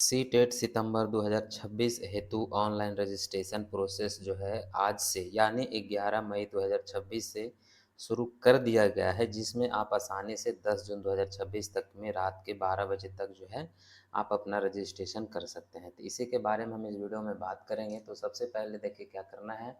CTET सितंबर 2026 हेतु online registration process जो है आज से यानी 11 मई 2026 से शुरू कर दिया गया है, जिसमें आप आसानी से 10 जून 2026 तक में रात के 12 बजे तक जो है आप अपना रजिस्ट्रेशन कर सकते हैं। तो इसी के बारे में हम इस वीडियो में बात करेंगे। तो सबसे पहले देखिए क्या करना है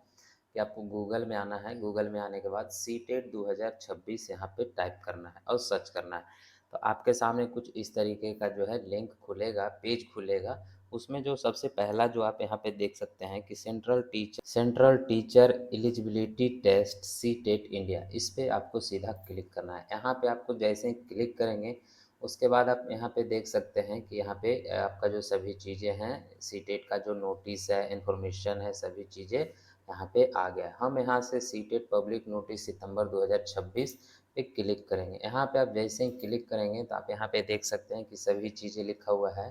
कि आपको गूगल में आना है। गूगल में आने के बाद सीटेट 2026 यहाँ पे टाइप करना है और सर्च करना है। तो आपके सामने कुछ इस तरीके का जो है लिंक खुलेगा, पेज खुलेगा। उसमें जो सबसे पहला जो आप यहाँ पे देख सकते हैं कि central teacher eligibility test CTET India, इस पे आपको सीधा क्लिक करना है। यहाँ पे आपको जैसे ही क्लिक करेंगे उसके बाद आप यहाँ पे देख सकते हैं कि यहाँ पे आपका जो सभी चीज़ें हैं, सीटेट का जो नोटिस है, इन्फॉर्मेशन है, सभी चीज़ें यहाँ पे आ गया। हम यहाँ से सीटेट पब्लिक नोटिस सितंबर 2026 पे क्लिक करेंगे। यहाँ पे आप जैसे ही क्लिक करेंगे तो आप यहाँ पे देख सकते हैं कि सभी चीज़ें लिखा हुआ है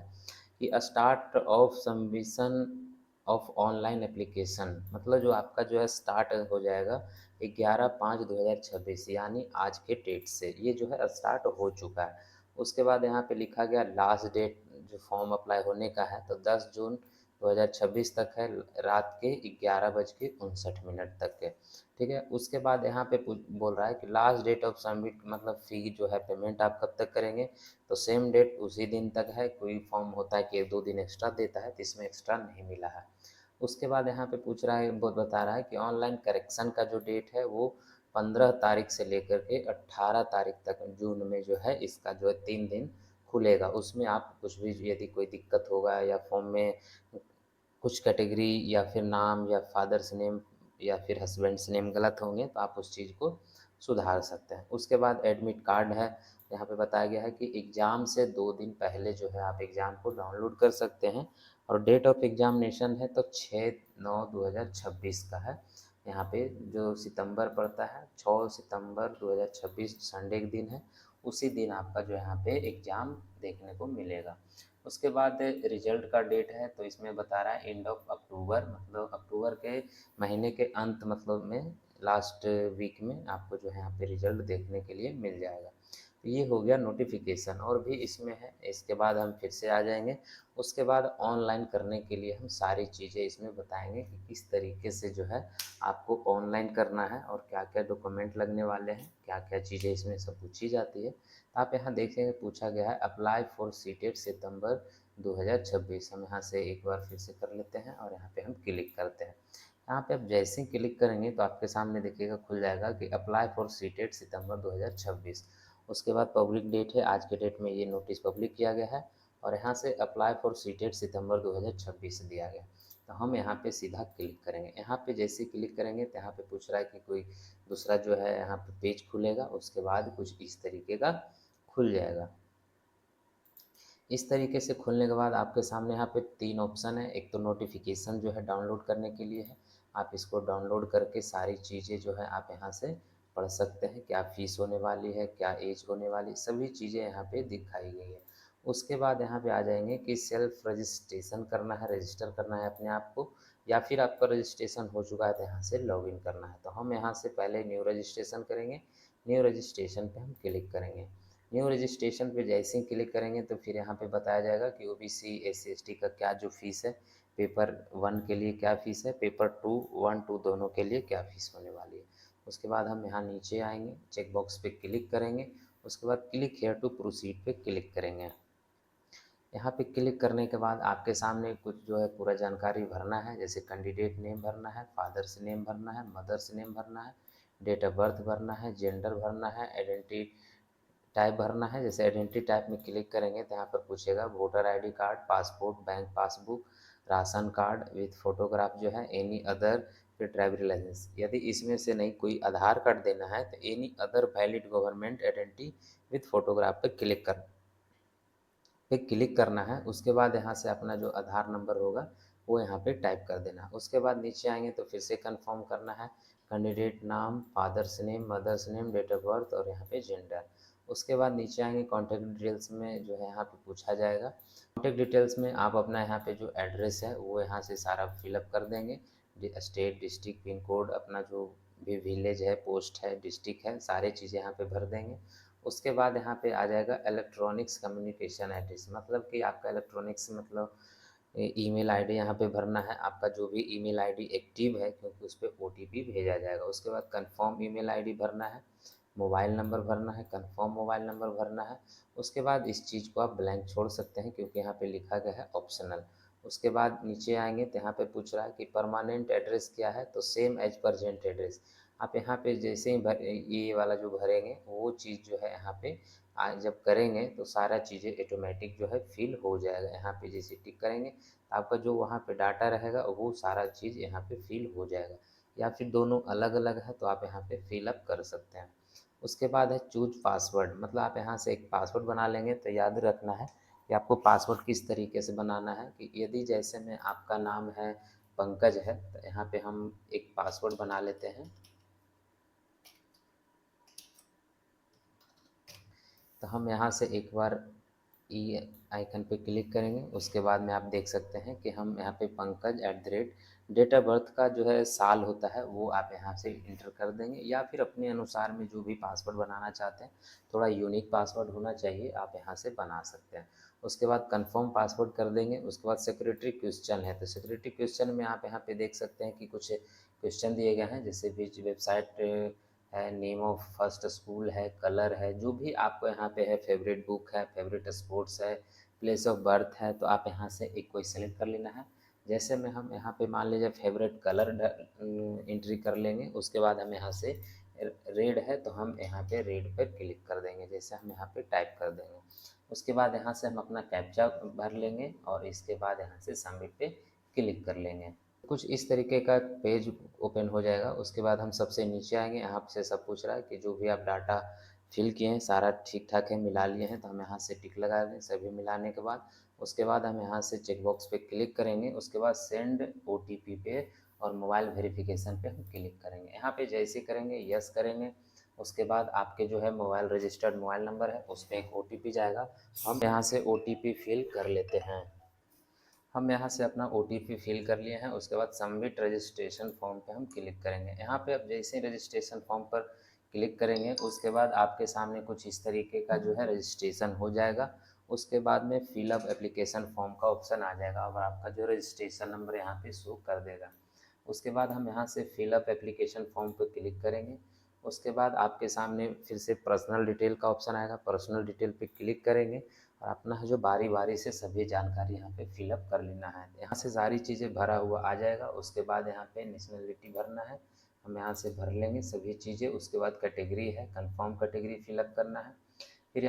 कि start of submission of online application, मतलब जो आपका जो है स्टार्ट हो जाएगा 11/5/2026 यानी आज के डेट से ये जो है स्टार्ट हो चुका है। उसके बाद यहाँ पे लिखा गया लास्ट डेट जो फॉर्म अप्लाई होने का है तो 10 जून 2026 तक है, रात के 11:59 तक है। ठीक है, उसके बाद यहाँ पे बोल रहा है कि लास्ट डेट ऑफ सबमिट, मतलब फ़ी जो है पेमेंट आप कब तक करेंगे, तो सेम डेट उसी दिन तक है। कोई फॉर्म होता है कि 1-2 दिन एक्स्ट्रा देता है, तो इसमें एक्स्ट्रा नहीं मिला है। उसके बाद यहाँ पे पूछ रहा है, वो बता रहा है कि ऑनलाइन करेक्शन का जो डेट है वो 15 तारीख से लेकर के 18 तारीख तक जून में जो है इसका जो है 3 दिन खुलेगा। उसमें आप कुछ भी यदि कोई दिक्कत होगा या फॉर्म में कुछ कैटेगरी या फिर नाम या फादर्स नेम या फिर हस्बैंड्स नेम गलत होंगे तो आप उस चीज़ को सुधार सकते हैं। उसके बाद एडमिट कार्ड है। यहाँ पे बताया गया है कि एग्ज़ाम से 2 दिन पहले जो है आप एग्ज़ाम को डाउनलोड कर सकते हैं और डेट ऑफ एग्ज़ामिनेशन है तो 6/9/2026 का है। यहाँ पे जो सितंबर पड़ता है 6 सितंबर 2026 संडे के दिन है, उसी दिन आपका जो यहाँ पे एग्ज़ाम देखने को मिलेगा। उसके बाद रिजल्ट का डेट है तो इसमें बता रहा है एंड ऑफ अक्टूबर, मतलब अक्टूबर के महीने के अंत मतलब में लास्ट वीक में आपको जो है यहाँ पे रिजल्ट देखने के लिए मिल जाएगा। तो ये हो गया नोटिफिकेशन और भी इसमें है। इसके बाद हम फिर से आ जाएंगे। उसके बाद ऑनलाइन करने के लिए हम सारी चीज़ें इसमें बताएंगे कि किस तरीके से जो है आपको ऑनलाइन करना है और क्या क्या डॉक्यूमेंट लगने वाले हैं, क्या क्या चीज़ें इसमें सब पूछी जाती है। तो आप यहाँ देखेंगे पूछा गया है अप्लाई फॉर सीटेट सितंबर 2026। हम यहाँ से एक बार फिर से कर लेते हैं और यहाँ पे हम क्लिक करते हैं। यहाँ पे आप जैसे ही क्लिक करेंगे तो आपके सामने देखिएगा खुल जाएगा कि अप्लाई फॉर सीटेट सितंबर 2026। उसके बाद पब्लिक डेट है, आज के डेट में ये नोटिस पब्लिक किया गया है और यहाँ से अप्लाई फॉर सीटेट सितंबर 2026 दिया गया। तो हम यहाँ पे सीधा क्लिक करेंगे। यहाँ पे जैसे ही क्लिक करेंगे तो यहाँ पे पूछ रहा है कि कोई दूसरा जो है यहाँ पे पेज खुलेगा। उसके बाद कुछ इस तरीके का खुल जाएगा। इस तरीके से खुलने के बाद आपके सामने यहाँ पे 3 ऑप्शन है। एक तो नोटिफिकेशन जो है डाउनलोड करने के लिए है, आप इसको डाउनलोड करके सारी चीज़ें जो है आप यहाँ से पढ़ सकते हैं, क्या फ़ीस होने वाली है, क्या एज होने वाली, सभी चीज़ें यहाँ पे दिखाई गई है। उसके बाद यहाँ पे आ जाएंगे कि सेल्फ रजिस्ट्रेशन करना है, रजिस्टर करना है अपने आप को, या फिर आपका रजिस्ट्रेशन हो चुका है तो यहाँ से लॉगिन करना है। तो हम यहाँ से पहले न्यू रजिस्ट्रेशन करेंगे। न्यू रजिस्ट्रेशन पे हम क्लिक करेंगे। न्यू रजिस्ट्रेशन पे जैसे ही क्लिक करेंगे तो फिर यहाँ पे बताया जाएगा कि ओबीसी एससी एसटी का क्या जो फ़ीस है, पेपर 1 के लिए क्या फ़ीस है, पेपर 2 1 2 दोनों के लिए क्या फ़ीस होने वाली है। उसके बाद हम यहाँ नीचे आएंगे, चेक बॉक्स पे क्लिक करेंगे। उसके बाद क्लिक हेयर टू प्रोसीड पे क्लिक करेंगे। यहाँ पे क्लिक करने के बाद आपके सामने कुछ जो है पूरा जानकारी भरना है, जैसे कैंडिडेट नेम भरना है, फादर्स नेम भरना है, मदर्स नेम भरना है, डेट ऑफ बर्थ भरना है, जेंडर भरना है, आइडेंटिटी टाइप भरना है। जैसे आइडेंटिटी टाइप में क्लिक करेंगे तो यहाँ पर पूछेगा voter ID card, passport, bank passbook, ration card with photograph जो है, एनी अदर, फिर ड्राइवरी लाइसेंस। यदि इसमें से नहीं कोई आधार कार्ड देना है तो any other valid government identity with photograph पे क्लिक करना है। उसके बाद यहाँ से अपना जो आधार नंबर होगा वो यहाँ पे टाइप कर देना है। उसके बाद नीचे आएंगे तो फिर से कंफर्म करना है कैंडिडेट नाम, father's name, mother's name, date of birth और यहाँ पे जेंडर। उसके बाद नीचे आएंगे कॉन्टैक्ट डिटेल्स में जो है यहाँ पे पूछा जाएगा। कॉन्टैक्ट डिटेल्स में आप अपना यहाँ पे जो एड्रेस है वो यहाँ से सारा फिलअप कर देंगे। स्टेट, डिस्ट्रिक्ट, पिन कोड, अपना जो भी विलेज है, पोस्ट है, डिस्ट्रिक्ट है, सारी चीज़ें यहाँ पे भर देंगे। उसके बाद यहाँ पे आ जाएगा इलेक्ट्रॉनिक्स कम्युनिकेशन एड्रेस, मतलब कि आपका इलेक्ट्रॉनिक्स मतलब ईमेल आईडी यहाँ पे भरना है, आपका जो भी ईमेल आईडी एक्टिव है क्योंकि उस पर ओटीपी भेजा जाएगा। उसके बाद कंफर्म ईमेल आईडी भरना है, मोबाइल नंबर भरना है, कंफर्म मोबाइल नंबर भरना है। उसके बाद इस चीज़ को आप ब्लैंक छोड़ सकते हैं क्योंकि यहाँ पे लिखा गया है ऑप्शनल। उसके बाद नीचे आएंगे तो यहाँ पे पूछ रहा है कि परमानेंट एड्रेस क्या है, तो सेम एज प्रजेंट एड्रेस। आप यहाँ पे जैसे ही ये वाला जो भरेंगे वो चीज़ जो है यहाँ पे जब करेंगे तो सारा चीज़ें ऑटोमेटिक जो है फिल हो जाएगा। यहाँ पे जैसे टिक करेंगे तो आपका जो वहाँ पे डाटा रहेगा वो सारा चीज़ यहाँ पे फिल हो जाएगा। या फिर दोनों अलग अलग है तो आप यहाँ पे फिलअप कर सकते हैं। उसके बाद है चूज पासवर्ड, मतलब आप यहाँ से एक पासवर्ड बना लेंगे। तो याद रखना है कि आपको पासवर्ड किस तरीके से बनाना है, कि यदि जैसे में आपका नाम है पंकज है तो यहाँ पे हम एक पासवर्ड बना लेते हैं। तो हम यहाँ से एक बार ई आइकन पे क्लिक करेंगे। उसके बाद में आप देख सकते हैं कि हम यहाँ पे Pankaj at the rate date of birth का जो है साल होता है वो आप यहाँ से इंटर कर देंगे, या फिर अपने अनुसार में जो भी पासवर्ड बनाना चाहते हैं, थोड़ा यूनिक पासवर्ड होना चाहिए, आप यहाँ से बना सकते हैं। उसके बाद कंफर्म पासवर्ड कर देंगे। उसके बाद सिक्योरिटी क्वेश्चन है, तो सिक्योरिटी क्वेश्चन में आप यहाँ पे देख सकते हैं कि कुछ क्वेश्चन दिए गए हैं, जैसे भी वेबसाइट है, नेम ऑफ फर्स्ट स्कूल है, कलर है, जो भी आपको यहाँ पे है, फेवरेट बुक है, फेवरेट स्पोर्ट्स है, प्लेस ऑफ बर्थ है, तो आप यहाँ से एक कोई सेलेक्ट कर लेना है। जैसे में हम यहाँ पे मान लीजिए फेवरेट कलर एंट्री कर लेंगे। उसके बाद हम यहाँ से रेड है तो हम यहाँ पे रेड पर क्लिक कर देंगे, जैसे हम यहाँ पे टाइप कर देंगे। उसके बाद यहाँ से हम अपना कैप्चा भर लेंगे और इसके बाद यहाँ से सबमिट पे क्लिक कर लेंगे। कुछ इस तरीके का पेज ओपन हो जाएगा। उसके बाद हम सबसे नीचे आएंगे, यहाँ से सब पूछ रहा है कि जो भी आप डाटा फिल किए हैं सारा ठीक ठाक है, मिला लिए हैं, तो हम यहाँ से टिक लगा दें सभी मिलाने के बाद। उसके बाद हम यहाँ से चेक बॉक्स पे क्लिक करेंगे। उसके बाद सेंड ओटीपी पे और मोबाइल वेरिफिकेशन पे हम क्लिक करेंगे। यहाँ पे जैसे करेंगे यस करेंगे। उसके बाद आपके जो है मोबाइल रजिस्टर्ड मोबाइल नंबर है उस पर एक ओटीपी जाएगा, हम यहाँ से ओटीपी फिल कर लेते हैं। हम यहाँ से अपना ओटीपी फिल कर लिए हैं। उसके बाद सबमिट रजिस्ट्रेशन फॉर्म पे हम क्लिक करेंगे। यहाँ पे अब जैसे ही रजिस्ट्रेशन फॉर्म पर क्लिक करेंगे उसके बाद आपके सामने कुछ इस तरीके का जो है रजिस्ट्रेशन हो जाएगा। उसके बाद में फिलअप एप्लीकेशन फॉर्म का ऑप्शन आ जाएगा और आपका जो रजिस्ट्रेशन नंबर यहाँ पे शो कर देगा। उसके बाद हम यहाँ से फिलअप एप्लीकेशन फॉर्म पर क्लिक करेंगे। उसके बाद आपके सामने फिर से पर्सनल डिटेल का ऑप्शन आएगा, पर्सनल डिटेल पे क्लिक करेंगे और अपना जो बारी बारी से सभी जानकारी यहाँ पे फिलअप कर लेना है। यहाँ से सारी चीज़ें भरा हुआ आ जाएगा। उसके बाद यहाँ पे नेशनलिटी भरना है, हम यहाँ से भर लेंगे सभी चीज़ें। उसके बाद कैटेगरी है, कंफर्म कैटेगरी फिलअप करना है। फिर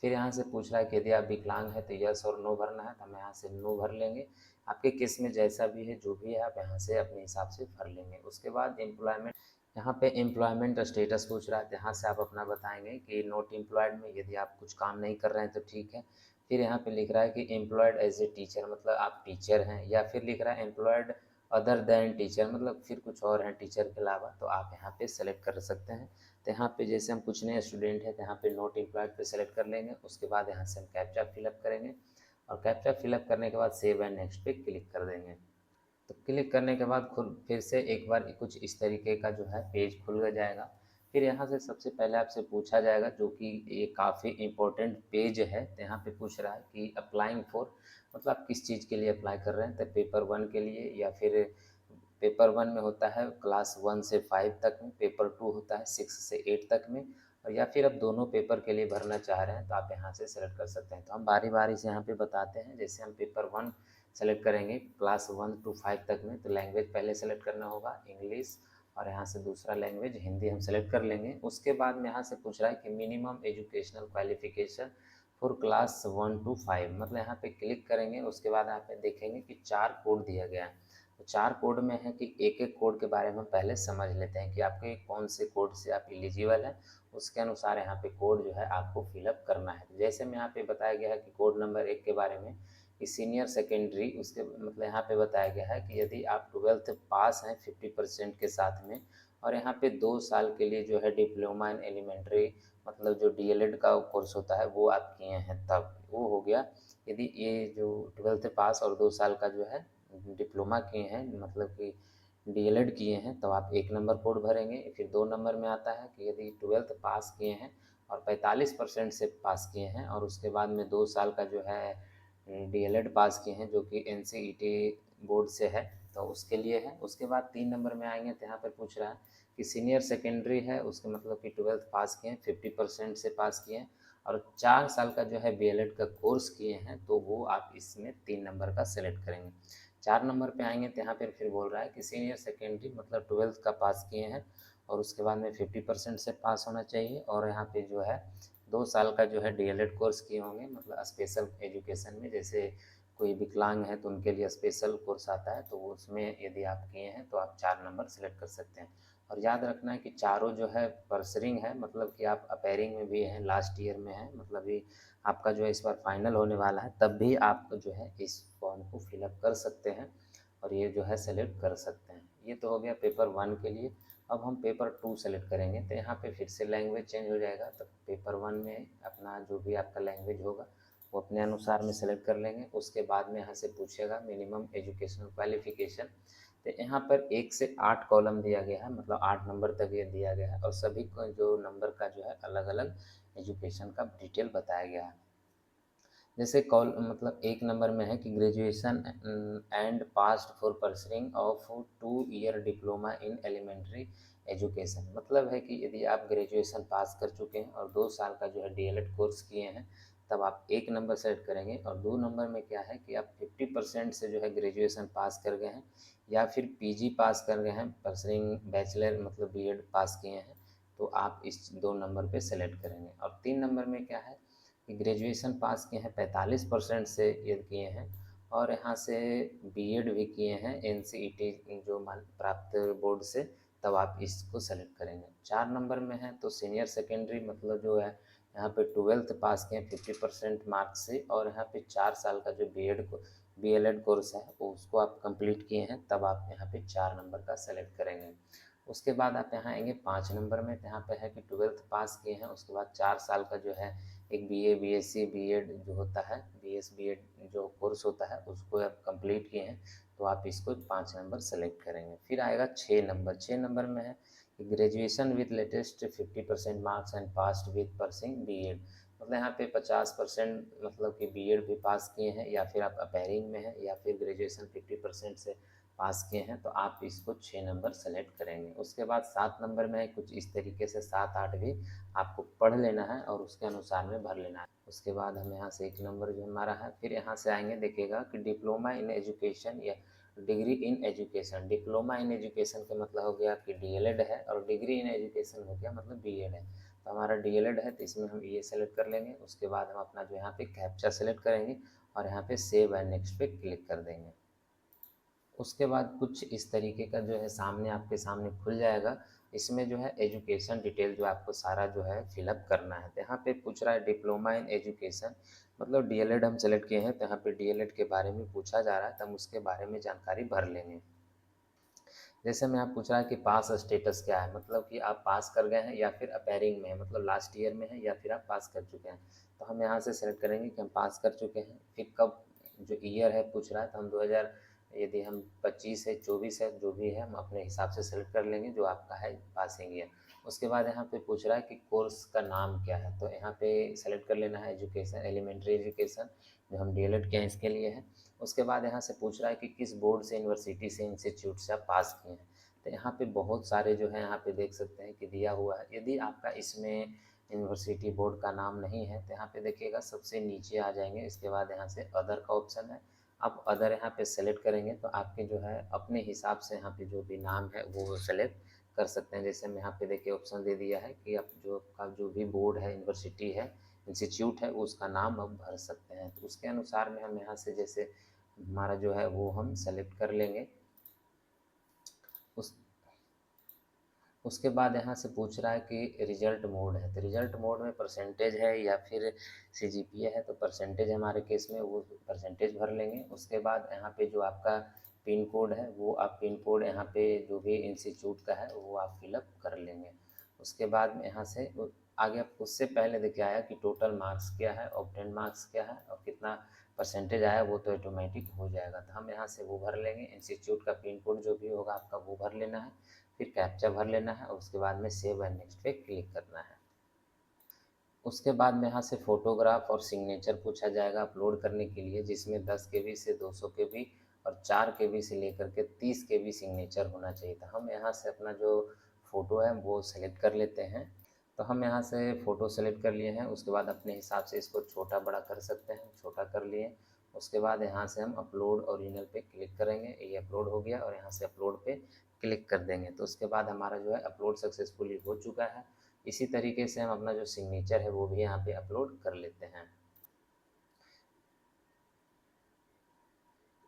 यहाँ से पूछ रहा है कि यदि आप विकलांग है तो यस और नो भरना है, तो हम यहाँ से नो भर लेंगे। आपके केस में जैसा भी है जो भी है आप यहाँ से अपने हिसाब से भर लेंगे। उसके बाद एम्प्लॉयमेंट, यहाँ पे एम्प्लॉयमेंट स्टेटस पूछ रहा है, तो यहाँ से आप अपना बताएंगे कि नॉट एम्प्लॉयड में यदि आप कुछ काम नहीं कर रहे हैं तो ठीक है। फिर यहाँ पे लिख रहा है कि एम्प्लॉयड एज ए टीचर, मतलब आप टीचर हैं, या फिर लिख रहा है एम्प्लॉयड अदर देन टीचर, मतलब फिर कुछ और हैं टीचर के अलावा, तो आप यहाँ पे सेलेक्ट कर सकते हैं। तो यहाँ पे जैसे हम कुछ नए स्टूडेंट हैं तो यहाँ पे नॉट एम्प्लॉयड पे सेलेक्ट कर लेंगे। उसके बाद यहाँ से हम कैप्चा फिलअप करेंगे और कैप्चा फिलअप करने के बाद सेव एंड नेक्स्ट पे क्लिक कर देंगे। तो क्लिक करने के बाद खुद फिर से एक बार कुछ इस तरीके का जो है पेज खुल जाएगा। फिर यहाँ से सबसे पहले आपसे पूछा जाएगा, जो कि ये काफ़ी इम्पोर्टेंट पेज है, तो यहाँ पे पूछ रहा है कि अप्लाइंग फॉर, मतलब आप किस चीज़ के लिए अप्लाई कर रहे हैं, तो पेपर 1 के लिए, या फिर पेपर 1 में होता है क्लास 1 से 5 तक में, पेपर 2 होता है 6 से 8 तक में, और या फिर आप दोनों पेपर के लिए भरना चाह रहे हैं तो आप यहाँ से सेलेक्ट कर सकते हैं। तो हम बारी बारी से यहाँ पे बताते हैं। जैसे हम पेपर 1 सेलेक्ट करेंगे क्लास 1 to 5 तक में, तो लैंग्वेज पहले सेलेक्ट करना होगा इंग्लिश, और यहाँ से दूसरा लैंग्वेज हिंदी हम सेलेक्ट कर लेंगे। उसके बाद में यहाँ से पूछ रहा है कि minimum educational qualification for class 1 to 5, मतलब यहाँ पे क्लिक करेंगे। उसके बाद यहाँ पे देखेंगे कि 4 कोड दिया गया है, तो 4 कोड में है कि एक एक कोड के बारे में पहले समझ लेते हैं कि आपके कौन से कोड से आप एलिजिबल हैं। उसके अनुसार यहाँ पे कोड जो है आपको फिलअप करना है। जैसे में यहाँ पे बताया गया है कि कोड नंबर 1 के बारे में कि सीनियर सेकेंडरी, उसके मतलब यहाँ पे बताया गया है कि यदि आप 12th पास हैं 50% के साथ में, और यहाँ पे 2 साल के लिए जो है डिप्लोमा इन एलिमेंट्री, मतलब जो डीएलएड का कोर्स होता है वो आप किए हैं, तब वो हो गया। यदि ये जो 12th पास और 2 साल का जो है डिप्लोमा किए हैं, मतलब कि डीएलएड किए हैं, तो आप 1 नंबर कोड भरेंगे। फिर 2 नंबर में आता है कि यदि 12th पास किए हैं और 45% से पास किए हैं, और उसके बाद में 2 साल का जो है डीएलएड पास किए हैं, जो कि एनसीईटी बोर्ड से है, तो उसके लिए है। उसके बाद 3 नंबर में आएंगे तो यहाँ पर पूछ रहा है कि सीनियर सेकेंडरी है, उसके मतलब कि 12th पास किए हैं, 50% से पास किए हैं, और 4 साल का जो है बीएलएड का कोर्स किए हैं, तो वो आप इसमें 3 नंबर का सेलेक्ट करेंगे। 4 नंबर पे आएंगे तो यहाँ पर फिर बोल रहा है कि सीनियर सेकेंडरी मतलब 12th का पास किए हैं, और उसके बाद में 50% से पास होना चाहिए, और यहाँ पे जो है 2 साल का जो है डीएलएड कोर्स किए होंगे, मतलब स्पेशल एजुकेशन में, जैसे कोई विकलांग है तो उनके लिए स्पेशल कोर्स आता है, तो वो उसमें यदि आप किए हैं तो आप 4 नंबर सेलेक्ट कर सकते हैं। और याद रखना है कि चारों जो है पर्सरिंग है, मतलब कि आप अपेयरिंग में भी हैं, लास्ट ईयर में हैं, मतलब भी आपका जो है इस बार फाइनल होने वाला है, तब भी आप जो है इस फॉर्म को फिलअप कर सकते हैं और ये जो है सेलेक्ट कर सकते हैं। ये तो हो गया पेपर 1 के लिए। अब हम पेपर 2 सेलेक्ट करेंगे, तो यहाँ पे फिर से लैंग्वेज चेंज हो जाएगा, तो पेपर 1 में अपना जो भी आपका लैंग्वेज होगा वो अपने अनुसार में सेलेक्ट कर लेंगे। उसके बाद में यहाँ से पूछेगा मिनिमम एजुकेशनल क्वालिफिकेशन, तो यहाँ पर 1 से 8 कॉलम दिया गया है, मतलब 8 नंबर तक ये दिया गया है, और सभी को जो नंबर का जो है अलग अलग एजुकेशन का डिटेल बताया गया है। जैसे कॉल मतलब 1 नंबर में है कि graduation and passed for pursuing of 2 year diploma in elementary education, मतलब है कि यदि आप ग्रेजुएशन पास कर चुके हैं और 2 साल का जो है डीएलएड कोर्स किए हैं, तब आप 1 नंबर सेलेक्ट करेंगे। और 2 नंबर में क्या है कि आप 50% से जो है ग्रेजुएशन पास कर गए हैं, या फिर पीजी पास कर गए हैं, परसुइंग बैचलर मतलब बीएड पास किए हैं, तो आप इस 2 नंबर पे सेलेक्ट करेंगे। और 3 नंबर में क्या है कि ग्रेजुएशन पास किए हैं 45% से ये किए हैं, और यहाँ से बीएड भी किए हैं एनसीईटी जो मान प्राप्त बोर्ड से, तब आप इसको सेलेक्ट करेंगे। 4 नंबर में है तो सीनियर सेकेंडरी मतलब जो है यहाँ पे 12th पास किए हैं 50% मार्क्स से, और यहाँ पे 4 साल का जो बीएलएड कोर्स है वो उसको आप कंप्लीट किए हैं, तब आप यहाँ पे 4 नंबर का सेलेक्ट करेंगे। उसके बाद आप यहाँ आएंगे 5 नंबर में, तो यहाँ पे है कि 12th पास किए हैं, उसके बाद 4 साल का जो है एक बीए बीएससी बीएड जो होता है, बीएस बीएड जो कोर्स होता है उसको आप कंप्लीट किए हैं, तो आप इसको 5 नंबर सेलेक्ट करेंगे। फिर आएगा 6 नंबर। 6 नंबर में है कि graduation with latest 50% marks and passed with pursuing BEd, मतलब यहाँ पे 50% मतलब कि बीएड भी पास किए हैं, या फिर आप अपेयरिंग में हैं, या फिर ग्रेजुएशन 50% से पास किए हैं, तो आप इसको 6 नंबर सेलेक्ट करेंगे। उसके बाद 7 नंबर में कुछ इस तरीके से 7-8 भी आपको पढ़ लेना है और उसके अनुसार में भर लेना है। उसके बाद हम यहाँ से 1 नंबर जो हमारा है, फिर यहाँ से आएंगे देखिएगा कि डिप्लोमा इन एजुकेशन या degree in education. Diploma in education का मतलब हो गया कि डीएलएड है, और डिग्री इन एजुकेशन हो गया मतलब बीएड है। तो हमारा डीएलएड है तो इसमें हम ये सेलेक्ट कर लेंगे। उसके बाद हम अपना जो यहाँ पे कैप्चा सेलेक्ट करेंगे और यहाँ पे सेव एंड नेक्स्ट पे क्लिक कर देंगे। उसके बाद कुछ इस तरीके का जो है सामने आपके सामने खुल जाएगा। इसमें जो है एजुकेशन डिटेल जो आपको सारा जो है फिलअप करना है। तो यहाँ पे पूछ रहा है डिप्लोमा इन एजुकेशन, मतलब डीएलएड हम सेलेक्ट किए हैं, तो यहाँ पे डीएलएड के बारे में पूछा जा रहा है, तो हम उसके बारे में जानकारी भर लेंगे। जैसे मैं आप पूछ रहा है कि पास स्टेटस क्या है, मतलब कि आप पास कर गए हैं या फिर अपेयरिंग में है, मतलब लास्ट ईयर में है या फिर आप पास कर चुके हैं। तो हम यहाँ से सेलेक्ट करेंगे कि हम पास कर चुके हैं। फिर कब जो ईयर है पूछ रहा है, तो हम 2000 यदि हम 25 है 24 है जो भी है हम अपने हिसाब से सेलेक्ट कर लेंगे जो आपका है पासिंग ईयर। उसके बाद यहाँ पे पूछ रहा है कि कोर्स का नाम क्या है, तो यहाँ पे सेलेक्ट कर लेना है एजुकेशन एलिमेंट्री एजुकेशन, जो हम डीएलएड किए हैं इसके लिए है। उसके बाद यहाँ से पूछ रहा है कि किस बोर्ड से यूनिवर्सिटी से इंस्टीट्यूट से आप पास किए हैं। तो यहाँ पे बहुत सारे जो है यहाँ पे देख सकते हैं कि दिया हुआ है। यदि आपका इसमें यूनिवर्सिटी बोर्ड का नाम नहीं है तो यहाँ पे देखिएगा सबसे नीचे आ जाएंगे। इसके बाद यहाँ से अदर का ऑप्शन है, आप अदर यहाँ पे सेलेक्ट करेंगे तो आपके जो है अपने हिसाब से यहाँ पे जो भी नाम है वो सेलेक्ट कर सकते हैं। जैसे मैं यहाँ पे देखिए ऑप्शन दे दिया है कि आप जो आपका जो भी बोर्ड है यूनिवर्सिटी है इंस्टीट्यूट है उसका नाम आप भर सकते हैं। तो उसके अनुसार में हम यहाँ से जैसे हमारा जो है वो हम सेलेक्ट कर लेंगे। उस उसके बाद यहाँ से पूछ रहा है कि रिजल्ट मोड है, तो रिजल्ट मोड में परसेंटेज है या फिर सीजीपीए है, तो परसेंटेज हमारे केस में वो परसेंटेज भर लेंगे। उसके बाद यहाँ पे जो आपका पिन कोड है वो आप पिन कोड यहाँ पे जो भी इंस्टीट्यूट का है वो आप फिलअप कर लेंगे। उसके बाद में यहाँ से आगे आप उससे पहले देखिए आया कि टोटल मार्क्स क्या है, ऑब्टेन मार्क्स क्या है और कितना परसेंटेज आया, वो तो ऑटोमेटिक हो जाएगा। तो हम यहाँ से वो भर लेंगे, इंस्टीट्यूट का पिन कोड जो भी होगा आपका वो भर लेना है, फिर कैप्चा भर लेना है और उसके बाद में सेव एंड नेक्स्ट पे क्लिक करना है। उसके बाद में यहाँ से फ़ोटोग्राफ और सिग्नेचर पूछा जाएगा अपलोड करने के लिए, जिसमें 10 केबी से 200 केबी और 4 केबी से लेकर के 30 केबी सिग्नेचर होना चाहिए था। हम यहाँ से अपना जो फ़ोटो है वो सेलेक्ट कर लेते हैं। तो हम यहाँ से फ़ोटो सेलेक्ट कर लिए हैं, उसके बाद अपने हिसाब से इसको छोटा बड़ा कर सकते हैं, छोटा कर लिए। उसके बाद यहाँ से हम अपलोड ओरिजिनल पे क्लिक करेंगे, ये अपलोड हो गया और यहाँ से अपलोड पे क्लिक कर देंगे। तो उसके बाद हमारा जो है अपलोड सक्सेसफुली हो चुका है। इसी तरीके से हम अपना जो सिग्नेचर है वो भी यहाँ पे अपलोड कर लेते हैं।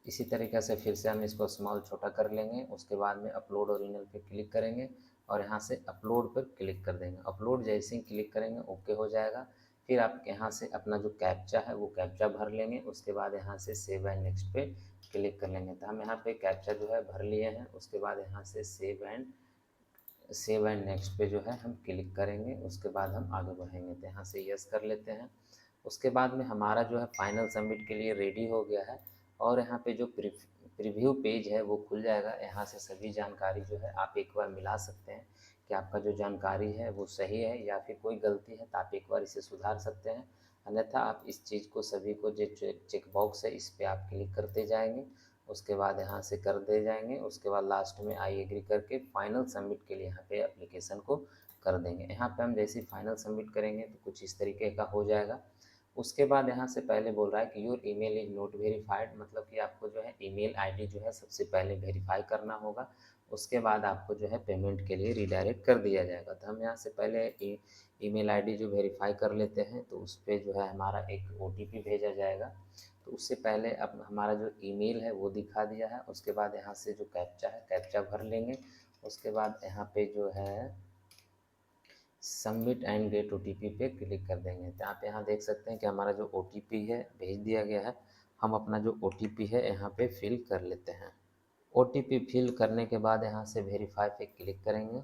इसी तरीके से फिर से हम इसको स्मॉल छोटा कर लेंगे, उसके बाद में अपलोड ओरिजिनल पे क्लिक करेंगे और यहाँ से अपलोड पर क्लिक कर देंगे। अपलोड जैसे ही क्लिक करेंगे ओके हो जाएगा। फिर आप यहाँ से अपना जो कैप्चा है वो कैप्चा भर लेंगे, उसके बाद यहाँ से सेव एंड नेक्स्ट पे क्लिक कर लेंगे। तो हम यहाँ पे कैप्चा जो है भर लिए हैं, उसके बाद यहाँ से सेव एंड नेक्स्ट पे जो है हम क्लिक करेंगे, उसके बाद हम आगे बढ़ेंगे। तो यहाँ से यस कर लेते हैं। उसके बाद में हमारा जो है फाइनल सबमिट के लिए रेडी हो गया है और यहाँ पे जो प्रीव्यू पेज है वो खुल जाएगा। यहाँ से सभी जानकारी जो है आप एक बार मिला सकते हैं कि आपका जो जानकारी है वो सही है या फिर कोई गलती है, तो आप एक बार इसे सुधार सकते हैं। अन्यथा आप इस चीज़ को सभी को जो चेक बॉक्स है इस पर आप क्लिक करते जाएंगे, उसके बाद यहाँ से कर दे जाएंगे। उसके बाद लास्ट में आई एग्री करके फाइनल सबमिट के लिए यहाँ पे एप्लीकेशन को कर देंगे। यहाँ पे हम जैसे ही फाइनल सबमिट करेंगे तो कुछ इस तरीके का हो जाएगा। उसके बाद यहाँ से पहले बोल रहा है कि your email is not verified, मतलब कि आपको जो है ईमेल आईडी जो है सबसे पहले वेरीफाई करना होगा। उसके बाद आपको जो है पेमेंट के लिए रिडायरेक्ट कर दिया जाएगा। तो हम यहाँ से पहले ईमेल आईडी जो वेरीफाई कर लेते हैं, तो उस पर जो है हमारा एक ओटीपी भेजा जाएगा। तो उससे पहले अब हमारा जो ईमेल है वो दिखा दिया है। उसके बाद यहाँ से जो कैप्चा है कैप्चा भर लेंगे। उसके बाद यहाँ पे जो है सबमिट एंड गेट ओटीपी पे क्लिक कर देंगे। तो आप यहाँ देख सकते हैं कि हमारा जो ओटीपी है भेज दिया गया है। हम अपना जो ओटीपी है यहाँ पे फिल कर लेते हैं। ओटीपी फिल करने के बाद यहाँ से वेरीफाई पे क्लिक करेंगे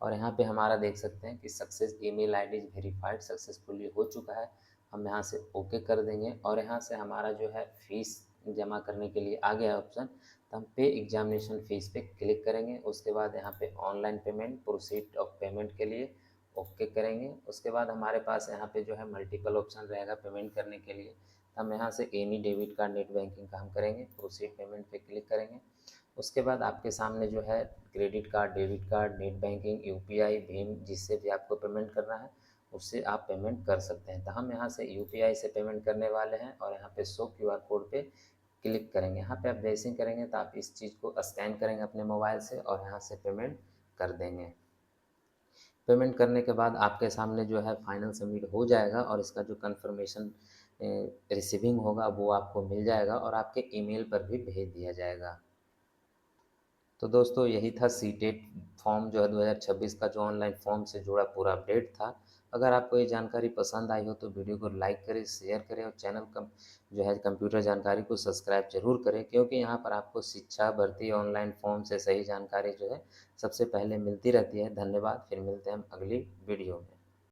और यहाँ पे हमारा देख सकते हैं कि success email ID verified successfully हो चुका है। हम यहाँ से ओके कर देंगे और यहाँ से हमारा जो है फ़ीस जमा करने के लिए आ गया है ऑप्शन, तो हम पे एग्जामिनेशन फ़ीस पे क्लिक करेंगे। उसके बाद यहाँ पे online payment proceed of payment के लिए ओके करेंगे। उसके बाद हमारे पास यहाँ पे जो है मल्टीपल ऑप्शन रहेगा पेमेंट करने के लिए। हम यहाँ से any debit card net banking का हम करेंगे, प्रोसीड पेमेंट पे क्लिक करेंगे। उसके बाद आपके सामने जो है credit card, debit card, net banking, UPI, Bhim, जिससे भी आपको पेमेंट करना है उससे आप पेमेंट कर सकते हैं। तो हम यहाँ से यूपीआई से पेमेंट करने वाले हैं और यहाँ पे शो क्यूआर कोड पे क्लिक करेंगे। यहाँ पे आप जैसे ही करेंगे तो आप इस चीज़ को स्कैन करेंगे अपने मोबाइल से और यहाँ से पेमेंट कर देंगे। पेमेंट करने के बाद आपके सामने जो है फाइनल सबमिट हो जाएगा और इसका जो कन्फर्मेशन रिसीविंग होगा वो आपको मिल जाएगा और आपके ईमेल पर भी भेज दिया जाएगा। तो दोस्तों यही था सीटेट फॉर्म जो है 2026 का जो ऑनलाइन फॉर्म से जुड़ा पूरा अपडेट था। अगर आपको ये जानकारी पसंद आई हो तो वीडियो को लाइक करें, शेयर करें और चैनल कम जो है कंप्यूटर जानकारी को सब्सक्राइब जरूर करें, क्योंकि यहाँ पर आपको शिक्षा, भर्ती, ऑनलाइन फॉर्म से सही जानकारी जो है सबसे पहले मिलती रहती है। धन्यवाद, फिर मिलते हैं हम अगली वीडियो में।